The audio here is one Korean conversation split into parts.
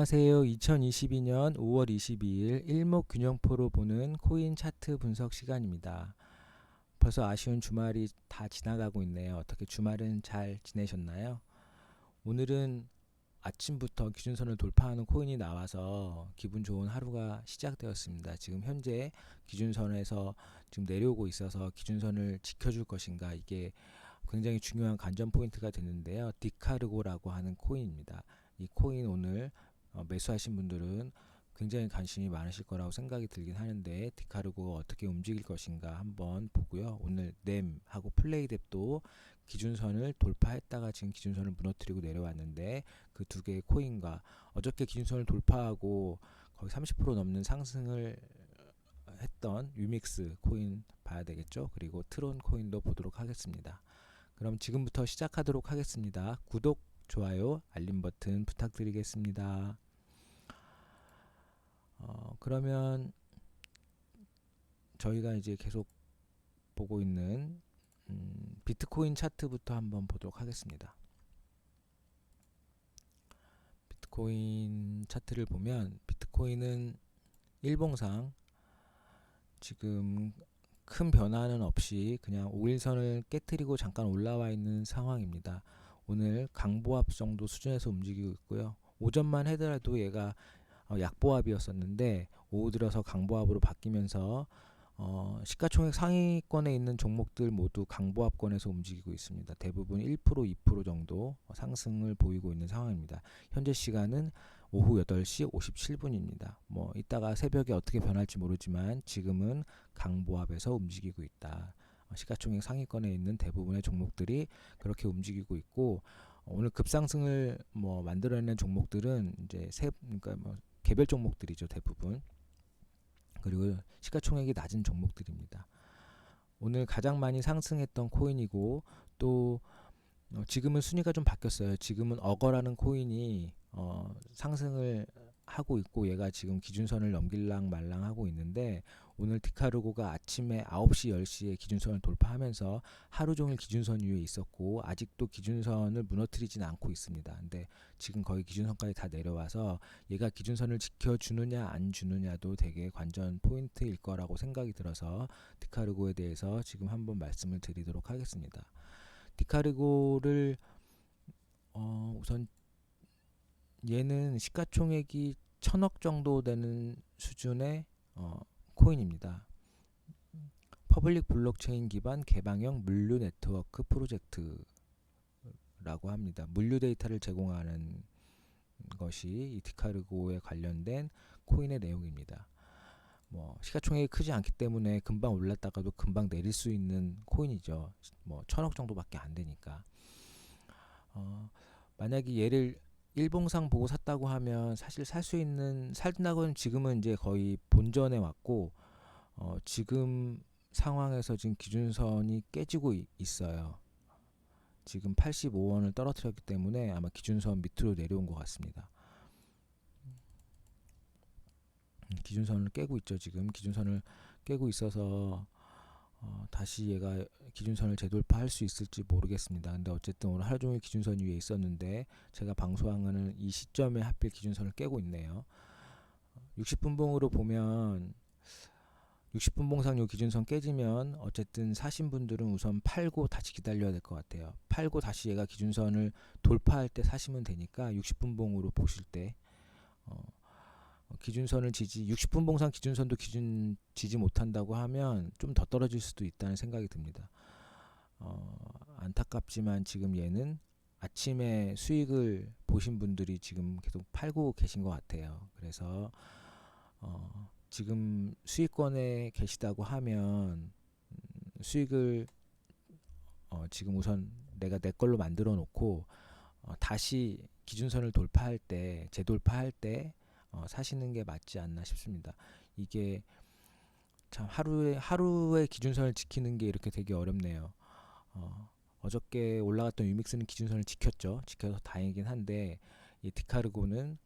안녕하세요. 2022년 5월 22일 일목균형포로 보는 코인 차트 분석 시간입니다. 벌써 아쉬운 주말이 다 지나가고 있네요. 어떻게 주말은 잘 지내셨나요? 오늘은 아침부터 기준선을 돌파하는 코인이 나와서 기분 좋은 하루가 시작되었습니다. 지금 현재 기준선에서 지금 내려오고 있어서 기준선을 지켜줄 것인가, 이게 굉장히 중요한 관전 포인트가 되는데요. 디카르고라고 하는 코인입니다. 이 코인 오늘 매수하신 분들은 굉장히 관심이 많으실 거라고 생각이 들긴 하는데, 디카르고가 어떻게 움직일 것인가 한번 보고요. 오늘 넴하고 플레이뎁도 기준선을 돌파했다가 지금 기준선을 무너뜨리고 내려왔는데, 그 두 개의 코인과 어저께 기준선을 돌파하고 거의 30% 넘는 상승을 했던 유믹스 코인 봐야 되겠죠. 그리고 트론 코인도 보도록 하겠습니다. 그럼 지금부터 시작하도록 하겠습니다. 구독, 좋아요, 알림 버튼 부탁드리겠습니다. 그러면 저희가 이제 계속 보고 있는 비트코인 차트부터 한번 보도록 하겠습니다. 비트코인 차트를 보면 비트코인은 일봉상 지금 큰 변화는 없이 그냥 5일선을 깨트리고 잠깐 올라와 있는 상황입니다. 오늘 강보합 정도 수준에서 움직이고 있고요. 오전만 하더라도 얘가 약보합이었었는데 오후 들어서 강보합으로 바뀌면서 시가총액 상위권에 있는 종목들 모두 강보합권에서 움직이고 있습니다. 대부분 1%, 2% 정도 상승을 보이고 있는 상황입니다. 현재 시간은 오후 8시 57분입니다. 뭐 이따가 새벽에 어떻게 변할지 모르지만 지금은 강보합에서 움직이고 있다. 시가총액 상위권에 있는 대부분의 종목들이 그렇게 움직이고 있고, 오늘 급상승을 만들어내는 종목들은 이제 그러니까 개별 종목들이죠, 대부분. 그리고 시가총액이 낮은 종목들입니다. 오늘 가장 많이 상승했던 코인이고, 또 지금은 순위가 좀 바뀌었어요. 지금은 어거라는 코인이 상승을 하고 있고, 얘가 지금 기준선을 넘길랑 말랑 하고 있는데, 오늘 디카르고가 아침에 9시 10시에 기준선을 돌파하면서 하루 종일 기준선 위에 있었고 아직도 기준선을 무너뜨리진 않고 있습니다. 근데 지금 거의 기준선까지 다 내려와서 얘가 기준선을 지켜주느냐 안 주느냐도 되게 관전 포인트일 거라고 생각이 들어서 디카르고에 대해서 지금 한번 말씀을 드리도록 하겠습니다. 디카르고를 우선 얘는 시가총액이 1000억 정도 되는 수준의 코인입니다. 퍼블릭 블록체인 기반 개방형 물류 네트워크 프로젝트라고 합니다. 물류 데이터를 제공하는 것이 이 디카르고에 관련된 코인의 내용입니다. 시가총액이 크지 않기 때문에 금방 올랐다가도 금방 내릴 수 있는 코인이죠. 1000억 정도밖에 안 되니까. 만약에 얘를 일봉상 보고 샀다고 하면 사실 살 수 있는, 살다고는 지금은 이제 거의 본전에 왔고, 지금 상황에서 지금 기준선이 깨지고 있어요. 지금 85원을 떨어뜨렸기 때문에 아마 기준선 밑으로 내려온 것 같습니다. 기준선을 깨고 있죠. 지금 기준선을 깨고 있어서 다시 얘가 기준선을 재돌파할 수 있을지 모르겠습니다. 근데 어쨌든 오늘 하루 종일 기준선 위에 있었는데 제가 방송하는 이 시점에 하필 기준선을 깨고 있네요. 60분봉으로 보면 60분 봉상 요 기준선 깨지면 어쨌든 사신 분들은 우선 팔고 다시 기다려야 될 것 같아요. 팔고 다시 얘가 기준선을 돌파할 때 사시면 되니까 60분 봉으로 보실 때 기준선을 60분 봉상 기준선도 지지 못한다고 하면 좀 더 떨어질 수도 있다는 생각이 듭니다. 안타깝지만 지금 얘는 아침에 수익을 보신 분들이 지금 계속 팔고 계신 것 같아요. 그래서 지금 수익권에 계시다고 하면 수익을 지금 우선 내가 내 걸로 만들어 놓고 다시 기준선을 돌파할 때, 재돌파할 때 사시는 게 맞지 않나 싶습니다. 이게 참 하루의 기준선을 지키는 게 이렇게 되게 어렵네요. 어저께 올라갔던 유믹스는 기준선을 지켰죠. 지켜서 다행이긴 한데 이 디카르고는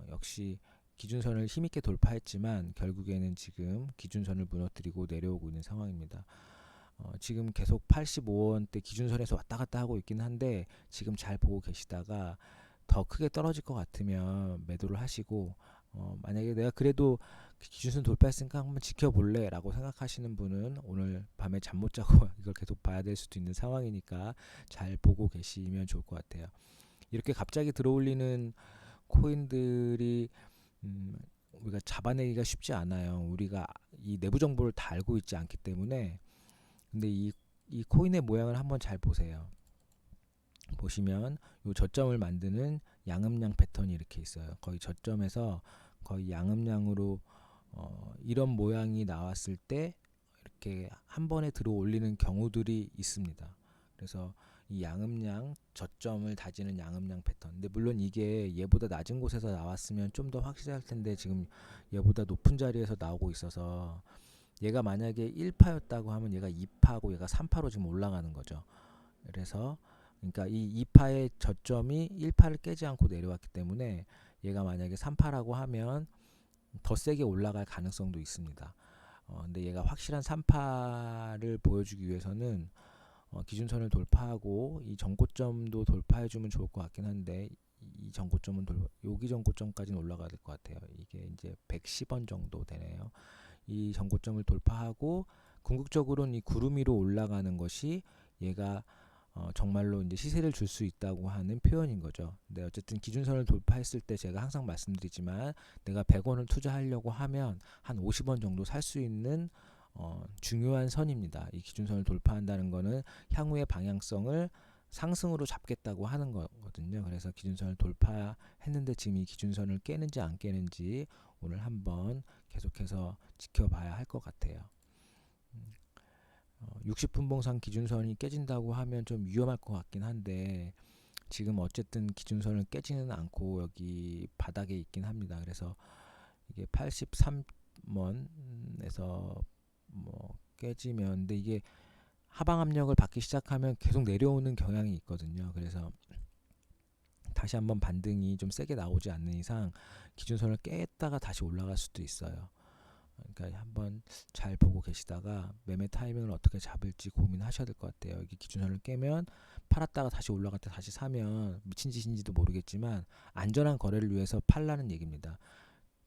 역시 기준선을 힘있게 돌파했지만 결국에는 지금 기준선을 무너뜨리고 내려오고 있는 상황입니다. 지금 계속 85원대 기준선에서 왔다 갔다 하고 있긴 한데 지금 잘 보고 계시다가 더 크게 떨어질 것 같으면 매도를 하시고, 만약에 내가 그래도 기준선 돌파했으니까 한번 지켜볼래 라고 생각하시는 분은 오늘 밤에 잠 못 자고 이걸 계속 봐야 될 수도 있는 상황이니까 잘 보고 계시면 좋을 것 같아요. 이렇게 갑자기 들어올리는 코인들이 우리가 잡아내기가 쉽지 않아요. 우리가 이 내부 정보를 다 알고 있지 않기 때문에. 근데 이 코인의 모양을 한번 잘 보세요. 보시면 이 저점을 만드는 양음양 패턴이 이렇게 있어요. 거의 저점에서 거의 양음양으로 이런 모양이 나왔을 때 이렇게 한 번에 들어 올리는 경우들이 있습니다. 그래서 이 양음양 저점을 다지는 양음양 패턴. 근데 물론 이게 얘보다 낮은 곳에서 나왔으면 좀 더 확실할 텐데 지금 얘보다 높은 자리에서 나오고 있어서, 얘가 만약에 1파였다고 하면 얘가 2파고 얘가 3파로 지금 올라가는 거죠. 그래서 그러니까 이 2파의 저점이 1파를 깨지 않고 내려왔기 때문에 얘가 만약에 3파라고 하면 더 세게 올라갈 가능성도 있습니다. 근데 얘가 확실한 3파를 보여주기 위해서는 기준선을 돌파하고 이 전고점도 돌파해주면 좋을 것 같긴 한데, 이 전고점은 여기 전고점까지는 올라가야 될 것 같아요. 이게 이제 110원 정도 되네요. 이 전고점을 돌파하고 궁극적으로는 이 구름 위로 올라가는 것이 얘가 정말로 이제 시세를 줄 수 있다고 하는 표현인 거죠. 근데 어쨌든 기준선을 돌파했을 때 제가 항상 말씀드리지만, 내가 100원을 투자하려고 하면 한 50원 정도 살 수 있는 중요한 선입니다. 이 기준선을 돌파한다는 거는 향후의 방향성을 상승으로 잡겠다고 하는 거거든요. 그래서 기준선을 돌파했는데 지금 이 기준선을 깨는지 안 깨는지 오늘 한번 계속해서 지켜봐야 할 것 같아요. 60분봉상 기준선이 깨진다고 하면 좀 위험할 것 같긴 한데, 지금 어쨌든 기준선을 깨지는 않고 여기 바닥에 있긴 합니다. 그래서 이게 83원에서 뭐 깨지면, 근데 이게 하방 압력을 받기 시작하면 계속 내려오는 경향이 있거든요. 그래서 다시 한번 반등이 좀 세게 나오지 않는 이상 기준선을 깼다가 다시 올라갈 수도 있어요. 그러니까 한번 잘 보고 계시다가 매매 타이밍을 어떻게 잡을지 고민하셔야 될 것 같아요. 이게 기준선을 깨면 팔았다가 다시 올라갈 때 다시 사면 미친 짓인지도 모르겠지만 안전한 거래를 위해서 팔라는 얘기입니다.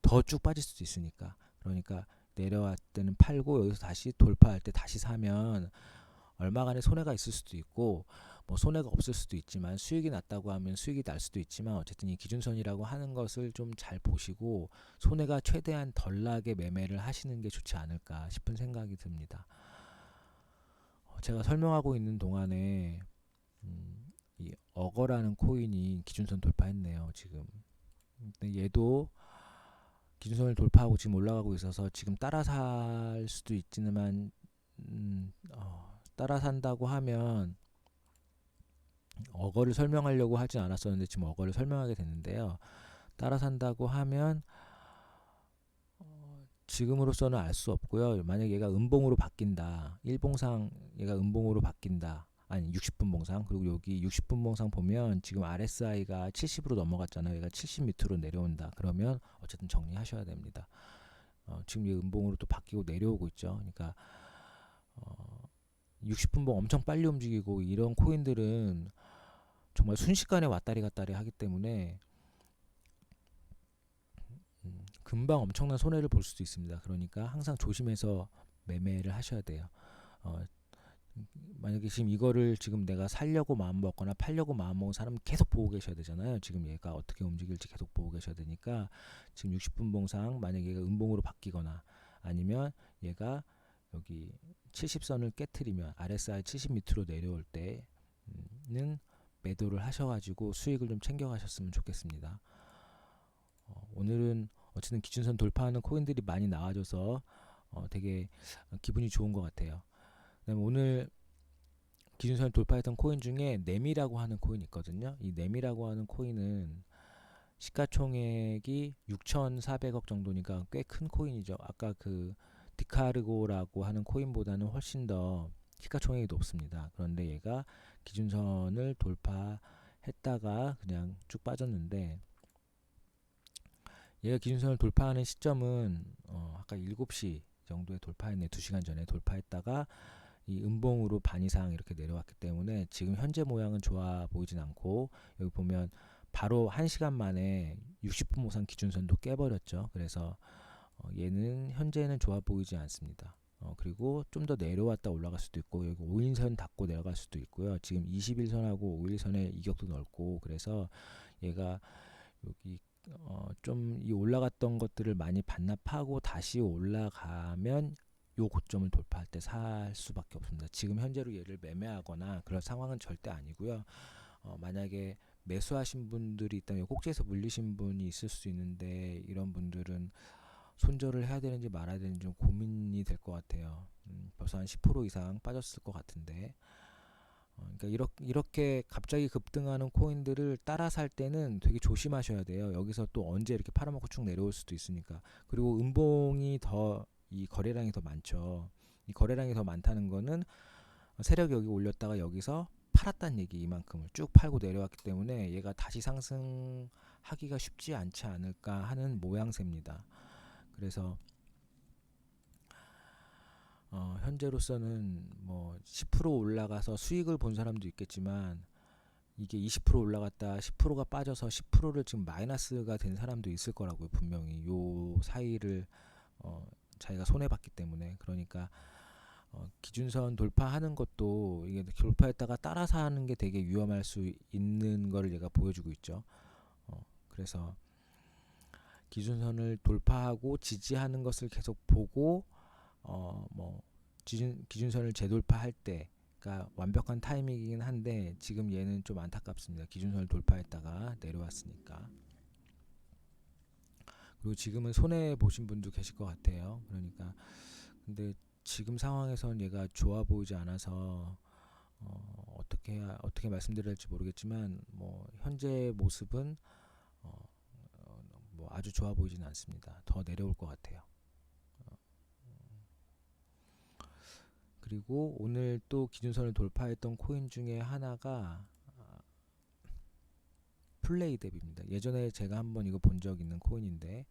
더 쭉 빠질 수도 있으니까. 그러니까 내려왔을 때는 팔고 여기서 다시 돌파할 때 다시 사면 얼마간의 손해가 있을 수도 있고, 뭐 손해가 없을 수도 있지만, 수익이 났다고 하면 수익이 날 수도 있지만, 어쨌든 이 기준선이라고 하는 것을 좀 잘 보시고 손해가 최대한 덜 나게 매매를 하시는 게 좋지 않을까 싶은 생각이 듭니다. 제가 설명하고 있는 동안에 이 어거라는 코인이 기준선 돌파했네요. 지금. 근데 얘도 기준선을 돌파하고 지금 올라가고 있어서 지금 따라 살 수도 있지만, 따라 산다고 하면 어거를 설명하려고 하진 않았었는데 지금 어거를 설명하게 됐는데요. 따라 산다고 하면 지금으로서는 알 수 없고요. 만약 얘가 음봉으로 바뀐다, 일봉상 얘가 음봉으로 바뀐다, 아니 60분 봉상, 그리고 여기 60분 봉상 보면 지금 RSI가 70으로 넘어갔잖아요. 얘가 70 밑으로 내려온다. 그러면 어쨌든 정리하셔야 됩니다. 지금 이 음봉으로 또 바뀌고 내려오고 있죠. 그러니까 60분봉 엄청 빨리 움직이고 이런 코인들은 정말 순식간에 왔다리 갔다리 하기 때문에 금방 엄청난 손해를 볼 수도 있습니다. 그러니까 항상 조심해서 매매를 하셔야 돼요. 만약에 지금 이거를 지금 내가 살려고 마음먹거나 팔려고 마음먹은 사람은 계속 보고 계셔야 되잖아요. 지금 얘가 어떻게 움직일지 계속 보고 계셔야 되니까, 지금 60분 봉상 만약에 얘가 음봉으로 바뀌거나 아니면 얘가 여기 70선을 깨트리면 RSI 70 밑으로 내려올 때는 매도를 하셔가지고 수익을 좀 챙겨가셨으면 좋겠습니다. 오늘은 어쨌든 기준선 돌파하는 코인들이 많이 나와줘서 되게 기분이 좋은 것 같아요. 그다음에 오늘 기준선을 돌파했던 코인 중에 네미라고 하는 코인이 있거든요. 이 네미라고 하는 코인은 시가총액이 6,400억 정도니까 꽤 큰 코인이죠. 아까 그 디카르고라고 하는 코인보다는 훨씬 더 시가총액이 높습니다. 그런데 얘가 기준선을 돌파했다가 그냥 쭉 빠졌는데, 얘가 기준선을 돌파하는 시점은 아까 7시 정도에 돌파했네. 2시간 전에 돌파했다가 이 음봉으로 반 이상 이렇게 내려왔기 때문에 지금 현재 모양은 좋아 보이진 않고, 여기 보면 바로 1시간 만에 60분 보상 기준선도 깨버렸죠. 그래서 얘는 현재는 좋아 보이지 않습니다. 그리고 좀 더 내려왔다 올라갈 수도 있고, 여기 5일선 닫고 내려갈 수도 있고요. 지금 21선하고 5일선의 이격도 넓고, 그래서 얘가 여기 좀 이 올라갔던 것들을 많이 반납하고 다시 올라가면 요 고점을 돌파할 때 살 수밖에 없습니다. 지금 현재로 얘를 매매하거나 그런 상황은 절대 아니고요. 만약에 매수하신 분들이 있다면 꼭지에서 물리신 분이 있을 수 있는데, 이런 분들은 손절을 해야 되는지 말아야 되는지 좀 고민이 될 것 같아요. 벌써 한 10% 이상 빠졌을 것 같은데, 그러니까 이렇게 갑자기 급등하는 코인들을 따라 살 때는 되게 조심하셔야 돼요. 여기서 또 언제 이렇게 팔아먹고 쭉 내려올 수도 있으니까. 그리고 음봉이 이 거래량이 더 많죠. 이 거래량이 더 많다는 거는 세력이 여기 올렸다가 여기서 팔았다는 얘기, 이만큼을 쭉 팔고 내려왔기 때문에 얘가 다시 상승하기가 쉽지 않지 않을까 하는 모양새입니다. 그래서 현재로서는 뭐 10% 올라가서 수익을 본 사람도 있겠지만, 이게 20% 올라갔다 10%가 빠져서 10%를 지금 마이너스가 된 사람도 있을 거라고요. 분명히 요 사이를 자기가 손해봤기 때문에. 그러니까 기준선 돌파하는 것도, 이게 돌파했다가 따라서 하는 게 되게 위험할 수 있는 거를 얘가 보여주고 있죠. 그래서 기준선을 돌파하고 지지하는 것을 계속 보고, 뭐 기준선을 재돌파할 때가 완벽한 타이밍이긴 한데, 지금 얘는 좀 안타깝습니다. 기준선을 돌파했다가 내려왔으니까. 그리고 지금은 손해 보신 분도 계실 것 같아요. 그러니까 근데 지금 상황에선 얘가 좋아 보이지 않아서 어떻게 말씀드려야 할지 모르겠지만, 뭐 현재 모습은 뭐 아주 좋아 보이지는 않습니다. 더 내려올 것 같아요. 그리고 오늘 또 기준선을 돌파했던 코인 중에 하나가 플레이뎁입니다. 예전에 제가 한번 이거 본 적 있는 코인인데,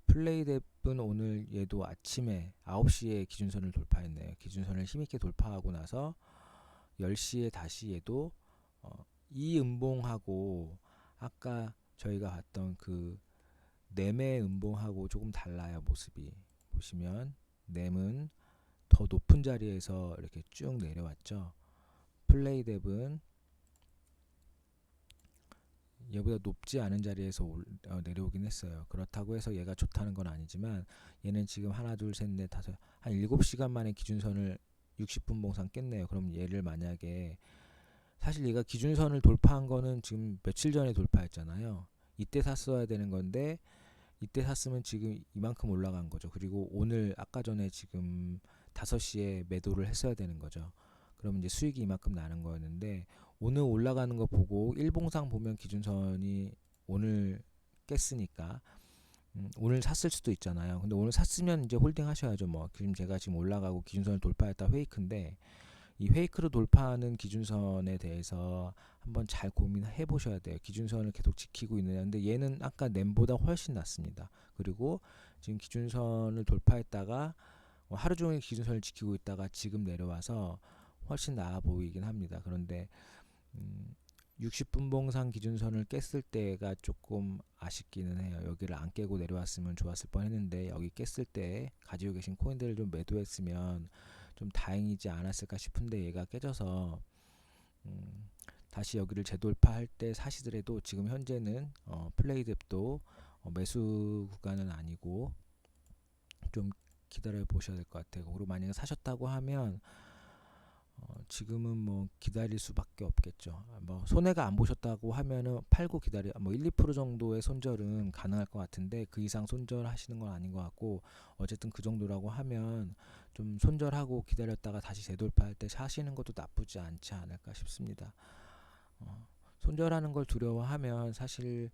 플레이뎁은 오늘 얘도 아침에 9시에 기준선을 돌파했네요. 기준선을 힘있게 돌파하고 나서 10시에 다시 얘도 이 음봉하고 아까 저희가 봤던 그 넴의 음봉하고 조금 달라요. 모습이 보시면 넴은 더 높은 자리에서 이렇게 쭉 내려왔죠. 플레이뎁은 얘보다 높지 않은 자리에서 내려오긴 했어요. 그렇다고 해서 얘가 좋다는 건 아니지만, 얘는 지금 하나 둘 셋 넷 다섯 한 7시간 만에 기준선을 60분 봉상 깼네요. 그럼 얘를 만약에, 사실 얘가 기준선을 돌파한 거는 지금 며칠 전에 돌파했잖아요. 이때 샀어야 되는 건데, 이때 샀으면 지금 이만큼 올라간 거죠. 그리고 오늘 아까 전에 지금 5시에 매도를 했어야 되는 거죠. 그러면 이제 수익이 이만큼 나는 거였는데, 오늘 올라가는 거 보고 일봉상 보면 기준선이 오늘 깼으니까 오늘 샀을 수도 있잖아요. 근데 오늘 샀으면 이제 홀딩 하셔야죠. 뭐 제가 지금 올라가고 기준선을 돌파했다 페이크인데, 이 페이크로 돌파하는 기준선에 대해서 한번 잘 고민해 보셔야 돼요. 기준선을 계속 지키고 있느냐. 근데 얘는 아까 램보다 훨씬 낫습니다. 그리고 지금 기준선을 돌파했다가 하루 종일 기준선을 지키고 있다가 지금 내려와서 훨씬 나아 보이긴 합니다. 그런데 60분 봉상 기준선을 깼을 때가 조금 아쉽기는 해요. 여기를 안 깨고 내려왔으면 좋았을 뻔했는데, 여기 깼을 때 가지고 계신 코인들을 좀 매도했으면 좀 다행이지 않았을까 싶은데, 얘가 깨져서 다시 여기를 재돌파할 때 사시더라도 지금 현재는 플레이뎁도 매수 구간은 아니고 좀 기다려 보셔야 될 것 같아요. 그리고 만약에 사셨다고 하면 지금은 뭐 기다릴 수밖에 없겠죠. 뭐 손해가 안 보셨다고 하면은 팔고 기다려, 뭐 1, 2% 정도의 손절은 가능할 것 같은데, 그 이상 손절하시는 건 아닌 것 같고, 어쨌든 그 정도라고 하면 좀 손절하고 기다렸다가 다시 재돌파할 때 사시는 것도 나쁘지 않지 않을까 싶습니다. 손절하는 걸 두려워하면 사실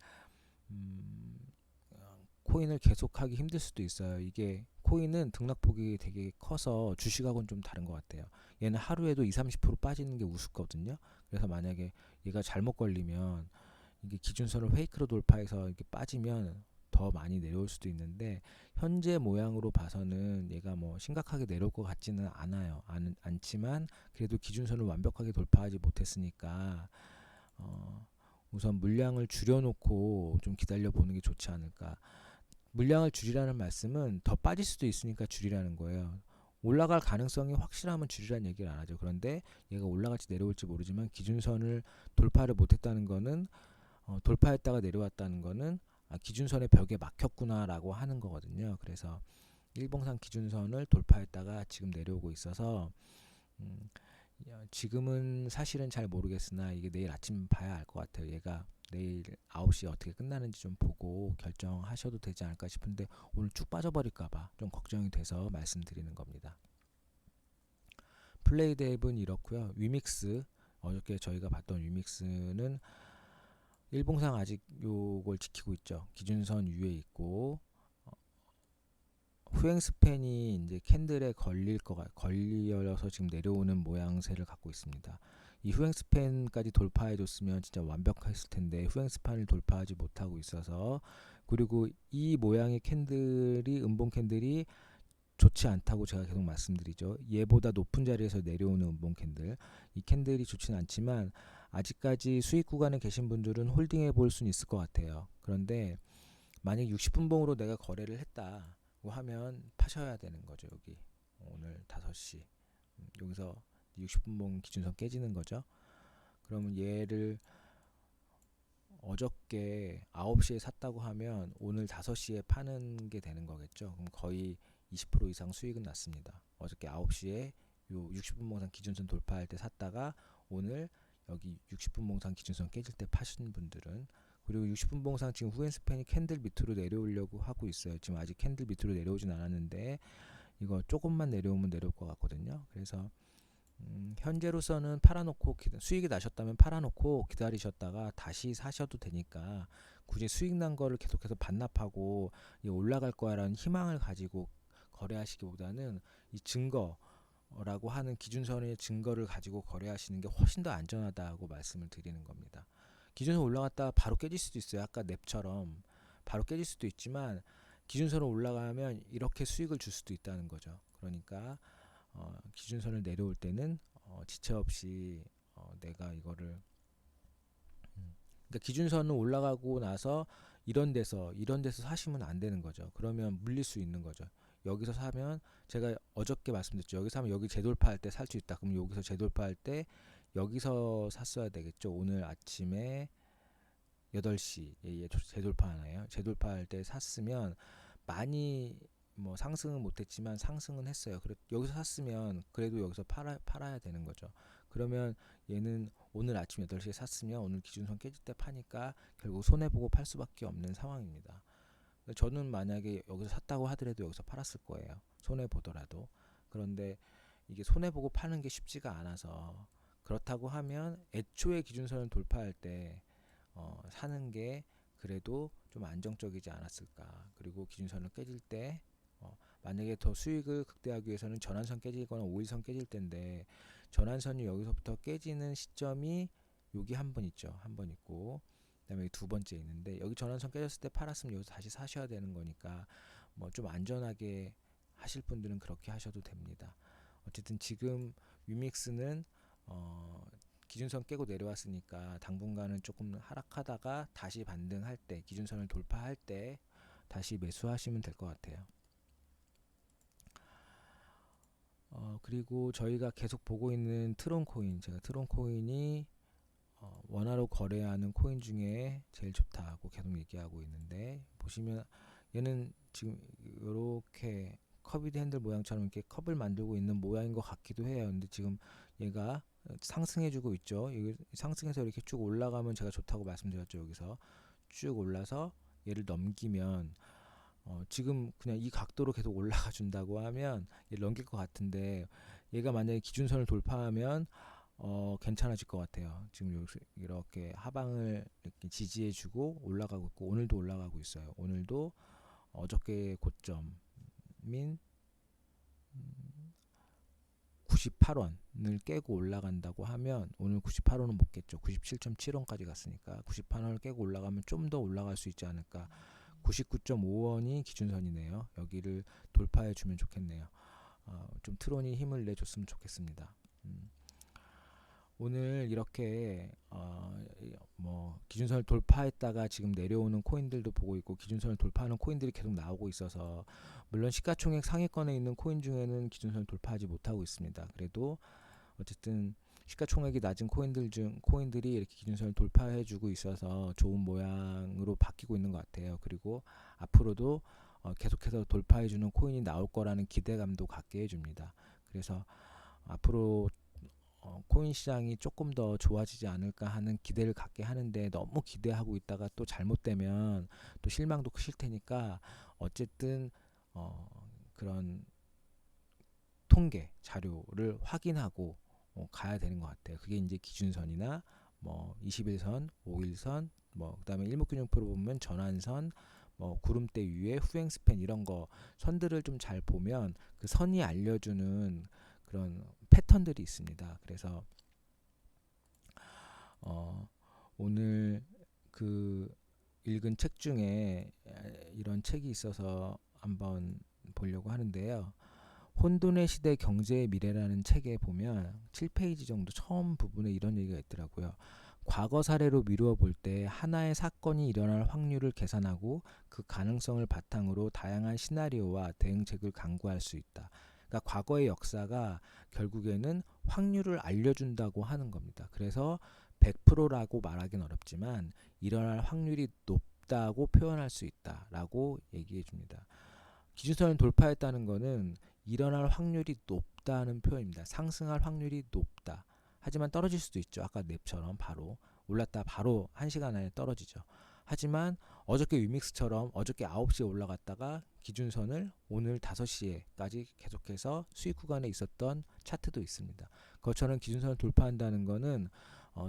코인을 계속하기 힘들 수도 있어요. 이게 코인은 등락폭이 되게 커서 주식하고는 좀 다른 것 같아요. 얘는 하루에도 20-30% 빠지는 게 우습거든요. 그래서 만약에 얘가 잘못 걸리면, 이게 기준선을 페이크로 돌파해서 이렇게 빠지면 더 많이 내려올 수도 있는데, 현재 모양으로 봐서는 얘가 뭐 심각하게 내려올 것 같지는 않지만, 그래도 기준선을 완벽하게 돌파하지 못했으니까 우선 물량을 줄여놓고 좀 기다려 보는 게 좋지 않을까. 물량을 줄이라는 말씀은 더 빠질 수도 있으니까 줄이라는 거예요. 올라갈 가능성이 확실하면 줄이라는 얘기를 안 하죠. 그런데 얘가 올라갈지 내려올지 모르지만 기준선을 돌파를 못했다는 거는 돌파했다가 내려왔다는 거는 기준선의 벽에 막혔구나라고 하는 거거든요. 그래서 일봉상 기준선을 돌파했다가 지금 내려오고 있어서 지금은 사실은 잘 모르겠으나 이게 내일 아침 봐야 알 것 같아요. 얘가 내일 9시에 어떻게 끝나는지 좀 보고 결정하셔도 되지 않을까 싶은데 오늘 쭉 빠져버릴까봐 좀 걱정이 돼서 말씀드리는 겁니다. 플레이드 앱은 이렇고요. 위믹스, 어저께 저희가 봤던 위믹스는 일봉상 아직 요걸 지키고 있죠. 기준선 위에 있고 후행 스팬이 이제 캔들에 걸려서 지금 내려오는 모양새를 갖고 있습니다. 이 후행 스팬까지 돌파해줬으면 진짜 완벽했을 텐데 후행 스팬을 돌파하지 못하고 있어서, 그리고 이 모양의 캔들이 음봉 캔들이 좋지 않다고 제가 계속 말씀드리죠. 얘보다 높은 자리에서 내려오는 음봉 캔들, 이 캔들이 좋지는 않지만 아직까지 수익 구간에 계신 분들은 홀딩해 볼 수는 있을 것 같아요. 그런데 만약 60분봉으로 내가 거래를 했다고 하면 파셔야 되는 거죠. 여기 오늘 5시 여기서 60분봉 기준선 깨지는 거죠. 그러면 얘를 어저께 9시에 샀다고 하면 오늘 5시에 파는 게 되는 거겠죠. 그럼 거의 20% 이상 수익은 났습니다. 어저께 9시에 요 60분봉상 기준선 돌파할 때 샀다가 오늘 여기 60분봉상 기준선 깨질 때 파신 분들은, 그리고 60분봉상 지금 후엔 스팬이 캔들 밑으로 내려오려고 하고 있어요. 지금 아직 캔들 밑으로 내려오진 않았는데 이거 조금만 내려오면 내려올 것 같거든요. 그래서 현재로서는 팔아놓고 수익이 나셨다면 팔아놓고 기다리셨다가 다시 사셔도 되니까 굳이 수익 난 거를 계속해서 반납하고 올라갈 거야라는 희망을 가지고 거래하시기보다는 이 증거라고 하는 기준선의 증거를 가지고 거래하시는 게 훨씬 더 안전하다고 말씀을 드리는 겁니다. 기준선 올라갔다 바로 깨질 수도 있어요. 아까 넵처럼 바로 깨질 수도 있지만 기준선을 올라가면 이렇게 수익을 줄 수도 있다는 거죠. 그러니까 기준선을 내려올 때는 지체 없이 내가 이거를 그러니까 기준선은 올라가고 나서 이런 데서 사시면 안 되는 거죠. 그러면 물릴 수 있는 거죠. 여기서 사면 제가 어저께 말씀드렸죠. 여기서 사면 여기 재돌파할 때 살 수 있다. 그럼 여기서 재돌파할 때 여기서 샀어야 되겠죠. 오늘 아침에 8시에 재돌파하나요? 재돌파할 때 샀으면 많이 뭐 상승은 못했지만 상승은 했어요. 여기서 샀으면 그래도 여기서 팔아야 되는 거죠. 그러면 얘는 오늘 아침 8시에 샀으면 오늘 기준선 깨질 때 파니까 결국 손해보고 팔 수밖에 없는 상황입니다. 저는 만약에 여기서 샀다고 하더라도 여기서 팔았을 거예요. 손해보더라도. 그런데 이게 손해보고 파는 게 쉽지가 않아서, 그렇다고 하면 애초에 기준선을 돌파할 때 사는 게 그래도 좀 안정적이지 않았을까. 그리고 기준선을 깨질 때 만약에 더 수익을 극대화하기 위해서는 전환선 깨지거나 5일선 깨질 텐데, 전환선이 여기서부터 깨지는 시점이 여기 한 번 있죠. 한 번 있고 그다음에 두 번째 있는데, 여기 전환선 깨졌을 때 팔았으면 여기서 다시 사셔야 되는 거니까 뭐 좀 안전하게 하실 분들은 그렇게 하셔도 됩니다. 어쨌든 지금 위믹스는 기준선 깨고 내려왔으니까 당분간은 조금 하락하다가 다시 반등할 때, 기준선을 돌파할 때 다시 매수하시면 될 것 같아요. 그리고 저희가 계속 보고 있는 트론코인, 제가 트론코인이 원화로 거래하는 코인 중에 제일 좋다고 계속 얘기하고 있는데, 보시면 얘는 지금 이렇게 커비드 핸들 모양처럼 이렇게 컵을 만들고 있는 모양인 것 같기도 해요. 근데 지금 얘가 상승해주고 있죠. 상승해서 이렇게 쭉 올라가면 제가 좋다고 말씀드렸죠. 여기서 쭉 올라서 얘를 넘기면 지금 그냥 이 각도로 계속 올라가 준다고 하면 얘를 넘길 것 같은데, 얘가 만약에 기준선을 돌파하면 괜찮아질 것 같아요. 지금 이렇게 하방을 이렇게 지지해주고 올라가고 있고, 오늘도 올라가고 있어요. 오늘도 어저께 고점인 98원을 깨고 올라간다고 하면, 오늘 98원은 못 깼죠. 97.7원까지 갔으니까 98원을 깨고 올라가면 좀 더 올라갈 수 있지 않을까. 99.5원이 기준선이네요. 여기를 돌파해 주면 좋겠네요. 좀 트론이 힘을 내줬으면 좋겠습니다. 오늘 이렇게 뭐 기준선을 돌파했다가 지금 내려오는 코인들도 보고 있고, 기준선을 돌파하는 코인들이 계속 나오고 있어서, 물론 시가총액 상위권에 있는 코인 중에는 기준선을 돌파하지 못하고 있습니다. 그래도 어쨌든 시가총액이 낮은 코인들이 이렇게 기준선을 돌파해주고 있어서 좋은 모양으로 바뀌고 있는 것 같아요. 그리고 앞으로도 계속해서 돌파해주는 코인이 나올 거라는 기대감도 갖게 해줍니다. 그래서 앞으로 코인 시장이 조금 더 좋아지지 않을까 하는 기대를 갖게 하는데, 너무 기대하고 있다가 또 잘못되면 또 실망도 크실 테니까, 어쨌든 그런 통계 자료를 확인하고 가야 되는 것 같아요. 그게 이제 기준선이나 뭐 21선, 5일선, 뭐 그다음에 일목균형표로 보면 전환선, 뭐 구름대 위에 후행 스팬, 이런 거 선들을 좀 잘 보면 그 선이 알려주는 그런 패턴들이 있습니다. 그래서 오늘 그 읽은 책 중에 이런 책이 있어서 한번 보려고 하는데요. 혼돈의 시대 경제의 미래라는 책에 보면 7페이지 정도 처음 부분에 이런 얘기가 있더라고요. 과거 사례로 미루어 볼 때 하나의 사건이 일어날 확률을 계산하고 그 가능성을 바탕으로 다양한 시나리오와 대응책을 강구할 수 있다. 그러니까 과거의 역사가 결국에는 확률을 알려준다고 하는 겁니다. 그래서 100%라고 말하기는 어렵지만 일어날 확률이 높다고 표현할 수 있다라고 얘기해 줍니다. 기준선을 돌파했다는 것은 일어날 확률이 높다는 표현입니다. 상승할 확률이 높다. 하지만 떨어질 수도 있죠. 아까 랩처럼 바로 올랐다 바로 1시간 안에 떨어지죠. 하지만 어저께 위믹스처럼 어저께 9시에 올라갔다가 기준선을 오늘 5시에까지 계속해서 수익 구간에 있었던 차트도 있습니다. 그것처럼 기준선을 돌파한다는 것은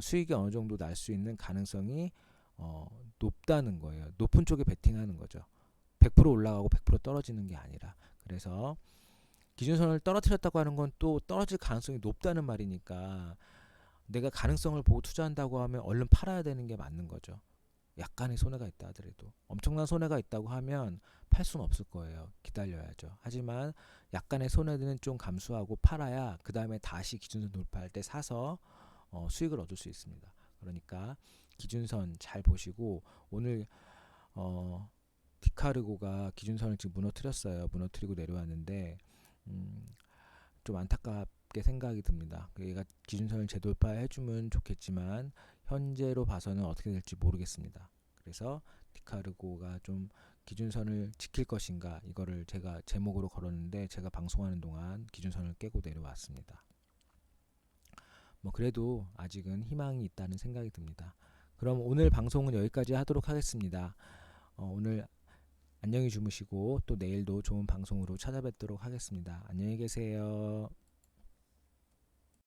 수익이 어느 정도 날 수 있는 가능성이 높다는 거예요. 높은 쪽에 베팅하는 거죠. 100% 올라가고 100% 떨어지는 게 아니라. 그래서 기준선을 떨어뜨렸다고 하는 건 또 떨어질 가능성이 높다는 말이니까, 내가 가능성을 보고 투자한다고 하면 얼른 팔아야 되는 게 맞는 거죠. 약간의 손해가 있다 하더라도. 엄청난 손해가 있다고 하면 팔 수는 없을 거예요. 기다려야죠. 하지만 약간의 손해는 좀 감수하고 팔아야 그 다음에 다시 기준선 돌파할 때 사서 수익을 얻을 수 있습니다. 그러니까 기준선 잘 보시고, 오늘 디카르고가 기준선을 지금 무너뜨렸어요. 무너뜨리고 내려왔는데 좀 안타깝게 생각이 듭니다. 얘가 기준선을 재돌파해주면 좋겠지만 현재로 봐서는 어떻게 될지 모르겠습니다. 그래서 디카르고가 좀 기준선을 지킬 것인가, 이거를 제가 제목으로 걸었는데, 제가 방송하는 동안 기준선을 깨고 내려왔습니다. 뭐 그래도 아직은 희망이 있다는 생각이 듭니다. 그럼 오늘 방송은 여기까지 하도록 하겠습니다. 오늘 안녕히 주무시고 또 내일도 좋은 방송으로 찾아뵙도록 하겠습니다. 안녕히 계세요.